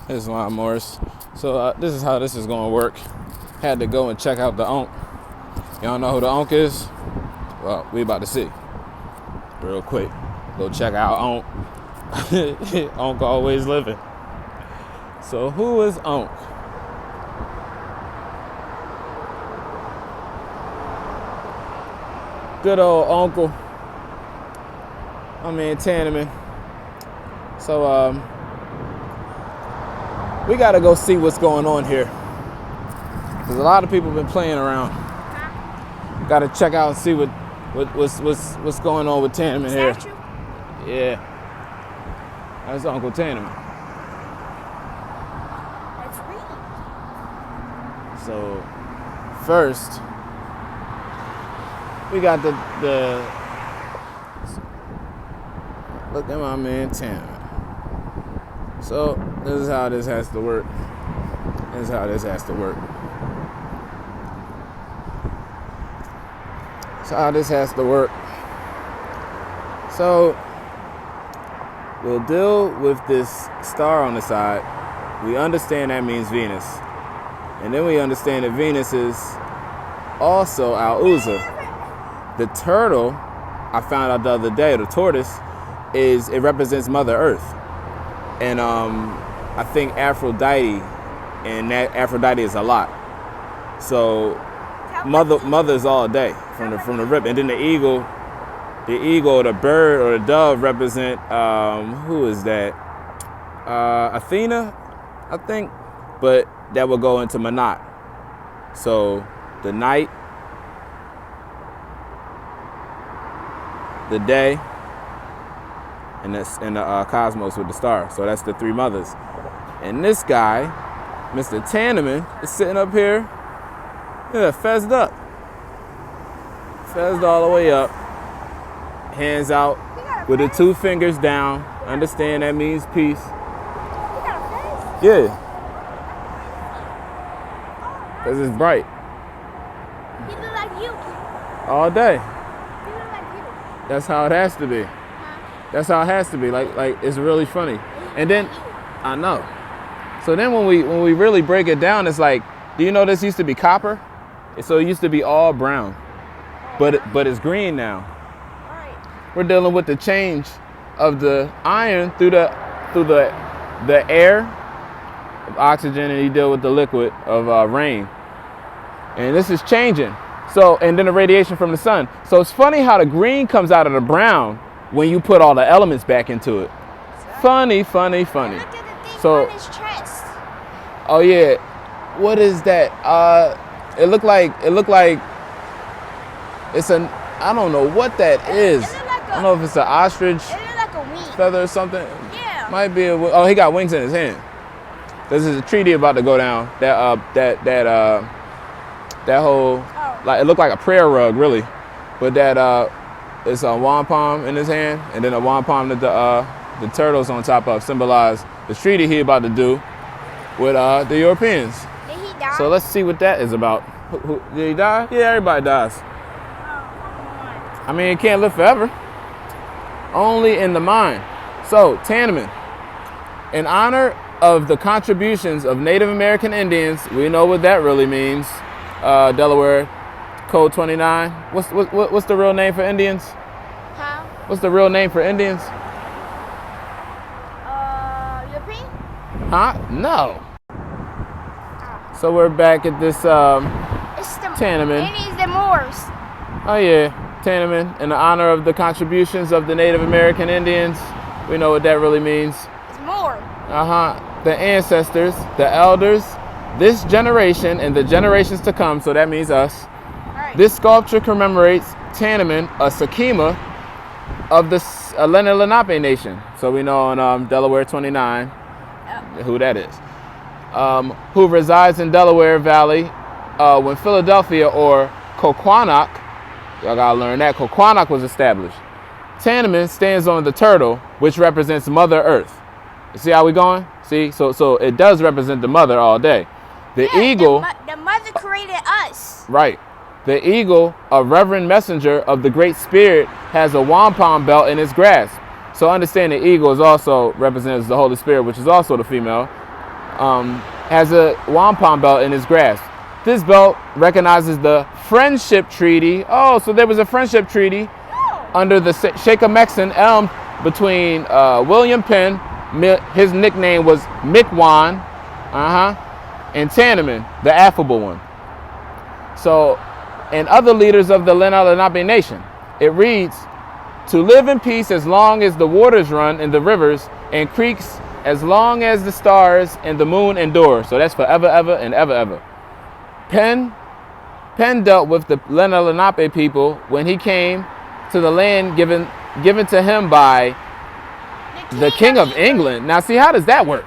This is Lon Morris. So this is how this is going to work. Had to go and check out the Onk. Y'all know who the Onk is? Well, we about to see. Real quick. Go check out Onk. Onk always living. So who is Onk? Good old uncle. I'm in Tenements. So we gotta go see what's going on here. There's a lot of people been playing around. Gotta check out and see what's going on with Tenement here. Yeah. That's Uncle Tenement. That's real. So first we got the look at my man Tenement. So this is how this has to work. This is how this has to work. That's how this has to work. So we'll deal with this star on the side. We understand that means Venus. And then we understand that Venus is also Al-Uzza. The turtle, I found out the other day, the tortoise, it represents Mother Earth. And I think Aphrodite, and that Aphrodite is a lot. So mother's all day from the rip. And then the eagle, the bird, or the dove represent who is that? Athena, I think. But that will go into Manat. So the night, the day, and the cosmos with the star. So that's the three mothers. And this guy, Mr. Tamanend, is sitting up here, yeah, fezzed up. Fezzed all the way up. Hands out with the two fingers down. Understand that means peace. Yeah. Because it's bright. He look like you. All day. He look like you. That's how it has to be. That's how it has to be. Like it's really funny. And then I know. So then when we really break it down, it's like, do you know this used to be copper? So it used to be all brown. But it's green now. Right. We're dealing with the change of the iron through the air of oxygen, and you deal with the liquid of rain. And this is changing. So, and then the radiation from the sun. So it's funny how the green comes out of the brown when you put all the elements back into it. Funny. Look at the thing So, on his chest. oh yeah, what is that? It looked like it's an, I don't know what that is. It look like I don't know if it's an ostrich It look like a wing. feather or something. Yeah. Might be oh, he got wings in his hand. This is a treaty about to go down. That whole, like, it looked like a prayer rug, really. But that it's a wampum in his hand, and then a wampum that the turtles on top of symbolize the treaty he about to do with the Europeans. Did he die? So let's see what that is about. Did he die? Yeah, everybody dies. Oh, come on. I mean, it can't live forever. Only in the mind. So, Tenement, in honor of the contributions of Native American Indians, we know what that really means. Delaware Code 29. What's the real name for Indians? Huh? What's the real name for Indians? European? Huh? No. So we're back at this It's the Tenement. Indians, the Moors. Oh yeah, Tenement, in the honor of the contributions of the Native American Indians. We know what that really means. It's Moor. The ancestors, the elders, this generation and the generations to come, so that means us. Right. This sculpture commemorates Tamanend, a Sakima of the Lenape Nation. So we know on Delaware 29 who that is. Who resides in Delaware Valley when Philadelphia, or Coquanac, y'all gotta learn that, Coquanac was established. Tenement stands on the turtle, which represents Mother Earth. You see how we going? See, so it does represent the mother all day. The eagle, The mother created us. right? The eagle, a reverend messenger of the Great Spirit, has a wampum belt in its grasp. So understand the eagle is also represents the Holy Spirit, which is also the female. has a wampum belt in his grasp. This belt recognizes the friendship treaty. Oh, so there was a friendship treaty under the Shackamaxon elm between William Penn, his nickname was Miquon, and Tamanend, the affable one. So, and other leaders of the Lenape Nation. It reads, to live in peace as long as the waters run in the rivers and creeks, as long as the stars and the moon endure. So that's forever, ever, and ever, ever. Penn dealt with the Lenape people when he came to the land given to him by the King of England. Now, see, how does that work?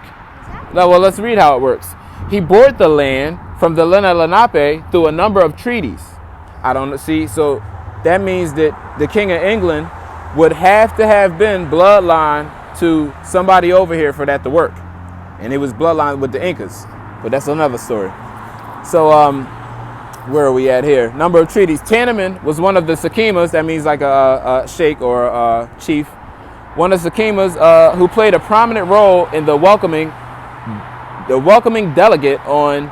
Well, let's read how it works. He bought the land from the Lenape through a number of treaties. I don't see. So that means that the King of England would have to have been bloodline to somebody over here for that to work. And it was bloodline with the Incas. But that's another story. So where are we at here? Number of treaties. Tenements was one of the Shackamaxon, that means like a sheikh or a chief. One of the Shackamaxon who played a prominent role in the welcoming delegate on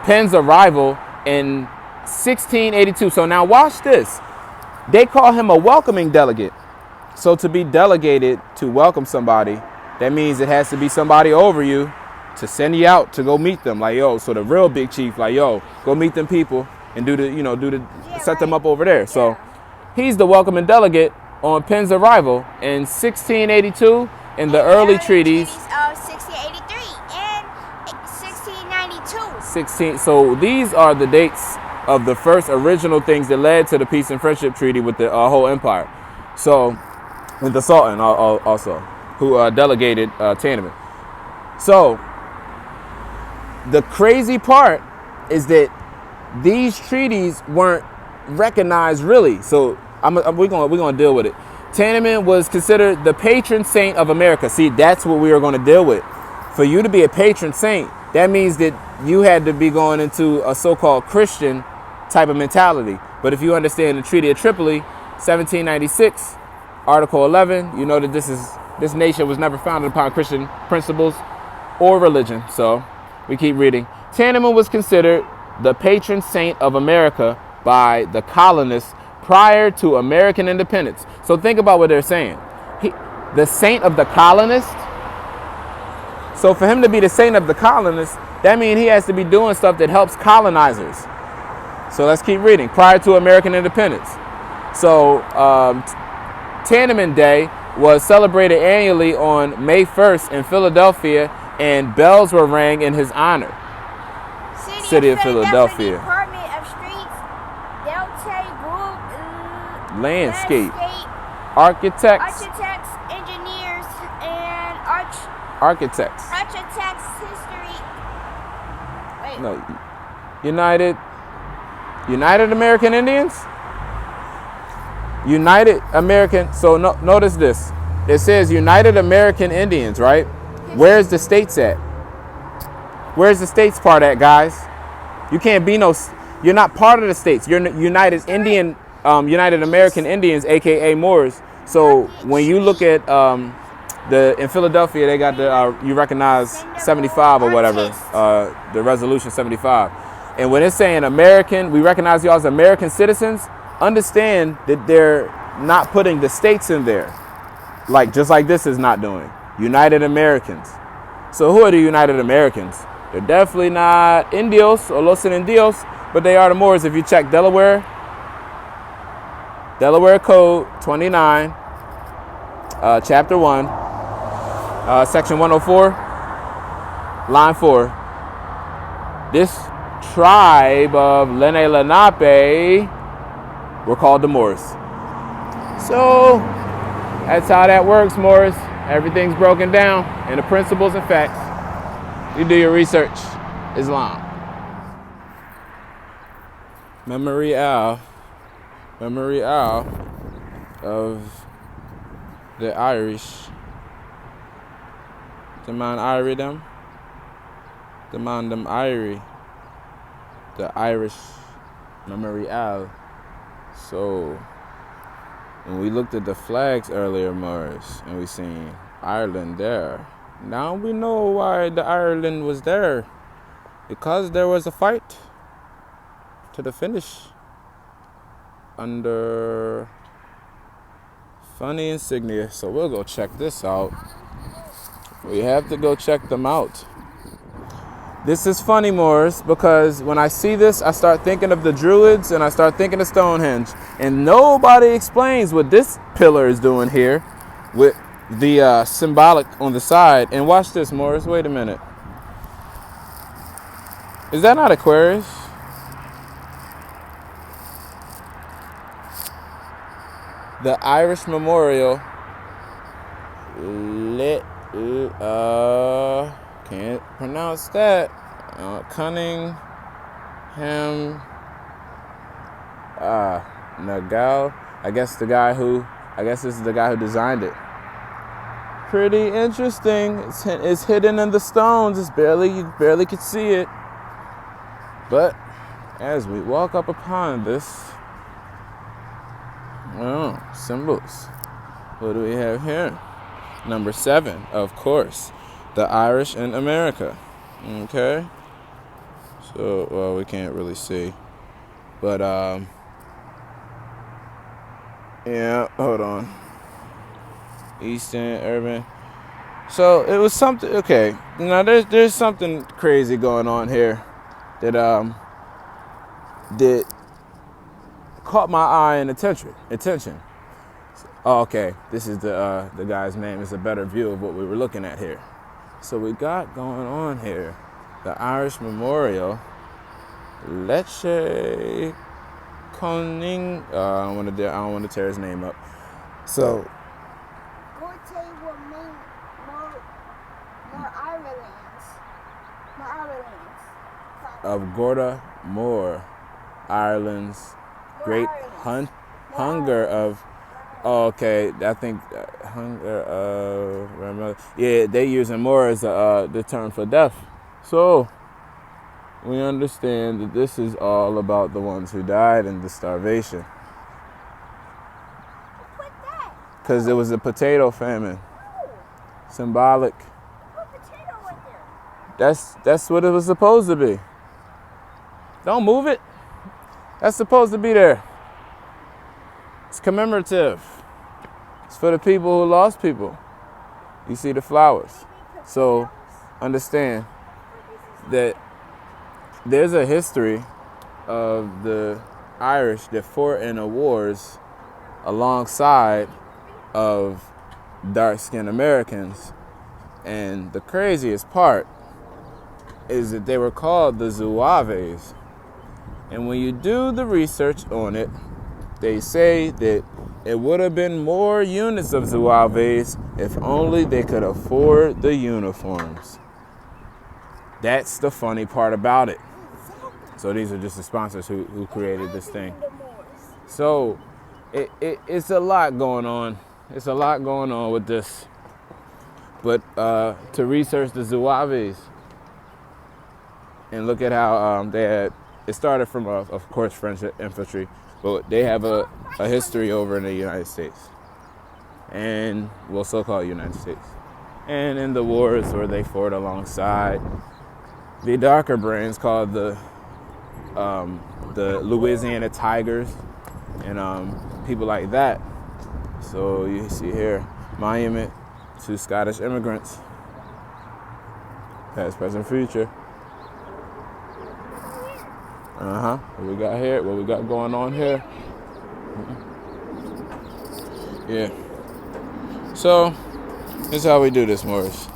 Penn's arrival in 1682. So now watch this. They call him a welcoming delegate. So to be delegated to welcome somebody, that means it has to be somebody over you to send you out to go meet them. Like, yo, so the real big chief, like, yo, go meet them people and set them up over there. So he's the welcoming delegate on Penn's arrival in 1682 in the early treaties of 1683 and 1692. So these are the dates of the first original things that led to the peace and friendship treaty with the whole empire. So, with the Sultan also, who delegated Tenements. So, the crazy part is that these treaties weren't recognized really. So we're gonna deal with it. Tenements was considered the patron saint of America. See, that's what we are going to deal with. For you to be a patron saint, that means that you had to be going into a so-called Christian type of mentality. But if you understand the Treaty of Tripoli, 1796, Article 11, you know that this nation was never founded upon Christian principles or religion. So we keep reading. Tenements was considered the patron saint of America by the colonists prior to American independence. So think about what they're saying. The saint of the colonists. So for him to be the saint of the colonists, that means he has to be doing stuff that helps colonizers. So let's keep reading. Prior to American independence. So Tenement Day was celebrated annually on May 1st in Philadelphia, and bells were rang in his honor. City of Philadelphia. Department of Streets, Delta Group, Landscape. Architects, engineers, and architects. history. Wait. No, United American Indians? United American. So notice this. It says United American Indians, right? Where's the states at? Where's the states part at, guys? You can't be you're not part of the states. You're United American Indians, aka Moors. So when you look at in Philadelphia, they got you recognize 75 or whatever, the resolution 75. And when it's saying American, we recognize y'all as American citizens. Understand that they're not putting the states in there, just like this is not doing. United Americans. So who are the United Americans? They're definitely not Indios or Los Indios, but they are the Moors. If you check Delaware Code 29, Chapter 1, Section 104, Line 4. This tribe of Lenape were called the Moors. So that's how that works, Moors. Everything's broken down in the principles and facts. You do your research. Islam. Memorial of the Irish. The man Irie them. The man them Irie. The Irish Memorial. So when we looked at the flags earlier, Morris, and we seen Ireland there, Now we know why the Ireland was there. Because there was a fight to the finish under funny insignia. So we'll go check this out. We have to go check them out. This is funny, Morris, because when I see this, I start thinking of the Druids and I start thinking of Stonehenge. And nobody explains what this pillar is doing here with the symbolic on the side. And watch this, Morris. Wait a minute. Is that not Aquarius? The Irish Memorial. Can't pronounce that. Cunningham. Nagal. I guess this is the guy who designed it. Pretty interesting. It's hidden in the stones. You barely could see it. But as we walk up upon this, symbols. What do we have here? Number 7, of course, the Irish in America. Okay. So, well, we can't really see, but yeah. Hold on. Eastern urban. So it was something. Okay. Now there's something crazy going on here that caught my eye and attention. Oh, okay, this is the guy's name. It's a better view of what we were looking at here. So we got going on here the Irish Memorial. Lecce Conning. I don't want to tear his name up. So. Go tell you what main more Ireland's. Of Gorda Moore, Ireland's great hunger of. Oh, okay, I think hunger. Yeah, they using more as the term for death. So we understand that this is all about the ones who died in the starvation. Because it was a potato famine. Symbolic. That's what it was supposed to be. Don't move it. That's supposed to be there. It's commemorative. It's for the people who lost people. You see the flowers. So understand that there's a history of the Irish that fought in the wars alongside of dark-skinned Americans. And the craziest part is that they were called the Zouaves. And when you do the research on it, they say that it would have been more units of Zouaves if only they could afford the uniforms. That's the funny part about it. So these are just the sponsors who created this thing. So it's a lot going on. It's a lot going on with this. But to research the Zouaves and look at how it started from, of course, French infantry. But they have a history over in the United States, and well, so-called United States, and in the wars where they fought alongside the darker brands called the Louisiana Tigers and people like that. So you see here, monument to Scottish immigrants, past, present, future. What we got here? What we got going on here? Yeah. So, this is how we do this, Morris.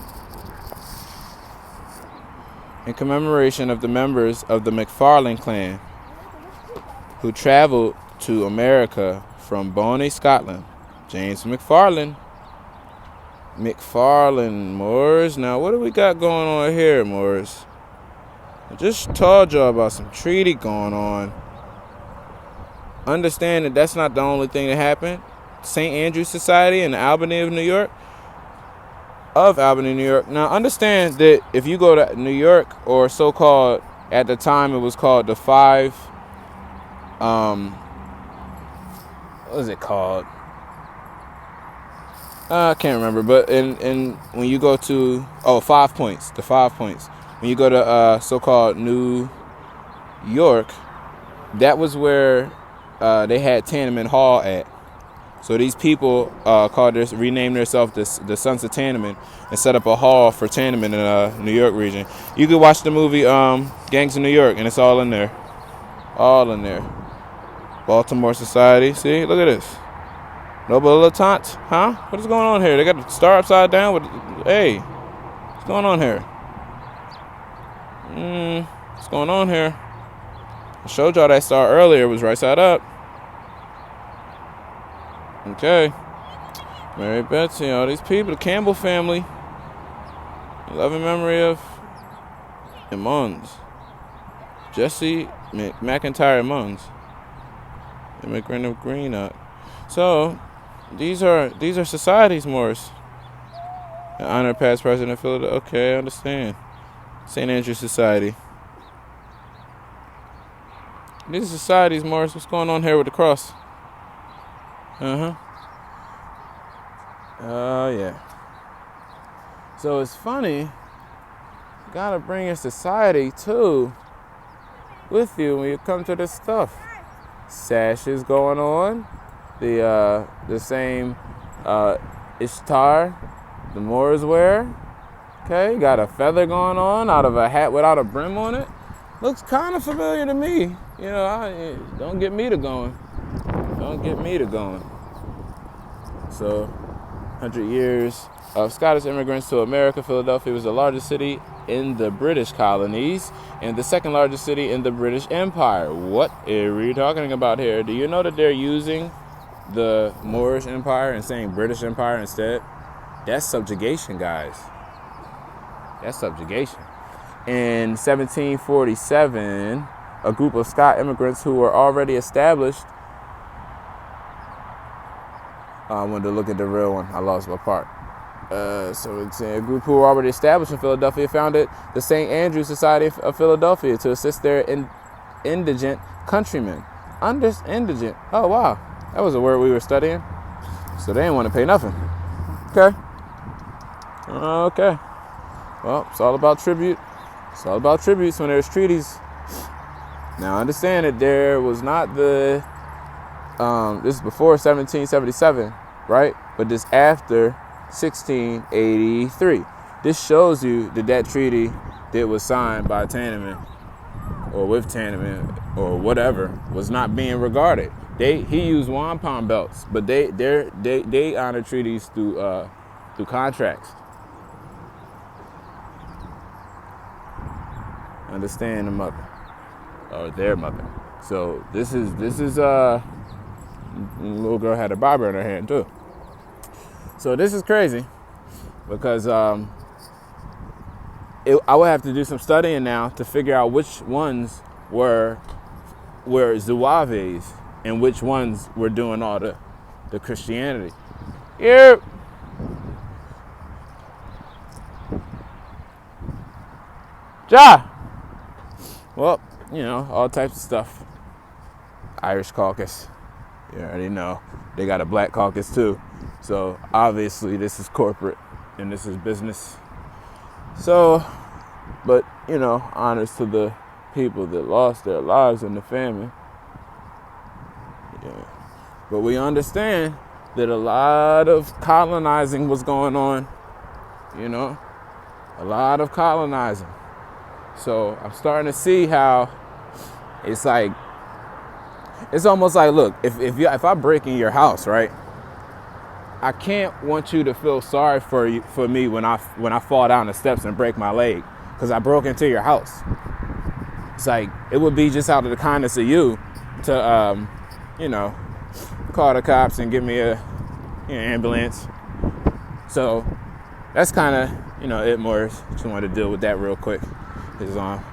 In commemoration of the members of the McFarlane clan who traveled to America from Bonnie, Scotland. James McFarlane. Morris. Now, what do we got going on here, Morris? I just told y'all about some treaty going on. Understand that that's not the only thing that happened. St. Andrew's Society in Albany, New York. Now, understand that if you go to New York, or so-called, at the time it was called the five, what was it called? I can't remember, but in when you go to 5 Points, the 5 points. When you go to so-called New York, that was where they had Tenement Hall at. So these people renamed themselves the Sons of Tenement and set up a hall for Tenement in the New York region. You could watch the movie Gangs of New York, and it's all in there. All in there. Baltimore Society. See, look at this. Noble Taunt, huh? What is going on here? They got the star upside down with. Hey, what's going on here? What's going on here? I showed y'all that star earlier. It was right side up. Okay. Mary Betsy, all these people, the Campbell family. Loving memory of Immigrants. Jesse McIntyre Immigrants. Immigrant of Greenock. So, these are societies, Morris. An honor past president of Philadelphia. Okay, I understand. St. Andrew Society. These are societies, Morris. What's going on here with the cross? Oh, yeah. So it's funny. You gotta bring your society too with you when you come to this stuff. Sashes going on. The same Ishtar the Moors wear. Okay, got a feather going on out of a hat without a brim on it. Looks kind of familiar to me. You know, don't get me to going. Don't get me to going. So, 100 years of Scottish immigrants to America. Philadelphia was the largest city in the British colonies and the second largest city in the British Empire. What are we talking about here? Do you know that they're using the Moorish Empire and saying British Empire instead? That's subjugation, guys. That's subjugation. In 1747, a group of Scotch immigrants who were already established. I wanted to look at the real one. I lost my part. So it's a group who were already established in Philadelphia founded the St. Andrew Society of Philadelphia to assist their indigent countrymen. Indigent. Oh, wow. That was a word we were studying. So they didn't want to pay nothing. Okay. Okay. Well, it's all about tribute. It's all about tributes when there's treaties. Now, understand that there was not this is before 1777, right? But this after 1683. This shows you that treaty that was signed by Tenement or with Tenement or whatever was not being regarded. He used wampum belts, but they honor treaties through contracts. Understand the mother or their mother. So this is little girl had a Bible in her hand too. So this is crazy because I would have to do some studying now to figure out which ones were Zouaves and which ones were doing all the Christianity. Here. Ja. Well, you know, all types of stuff. Irish caucus. You already know. They got a black caucus too. So obviously this is corporate and this is business. So, but you know, honors to the people that lost their lives in the famine. Yeah. But we understand that a lot of colonizing was going on. You know, a lot of colonizing. So I'm starting to see how it's like, it's almost like, look, if I break in your house, right? I can't want you to feel sorry for me when I fall down the steps and break my leg because I broke into your house. It's like it would be just out of the kindness of you to you know, call the cops and give me a ambulance. So that's kind of, you know, it more. Just wanted to deal with that real quick. It's on.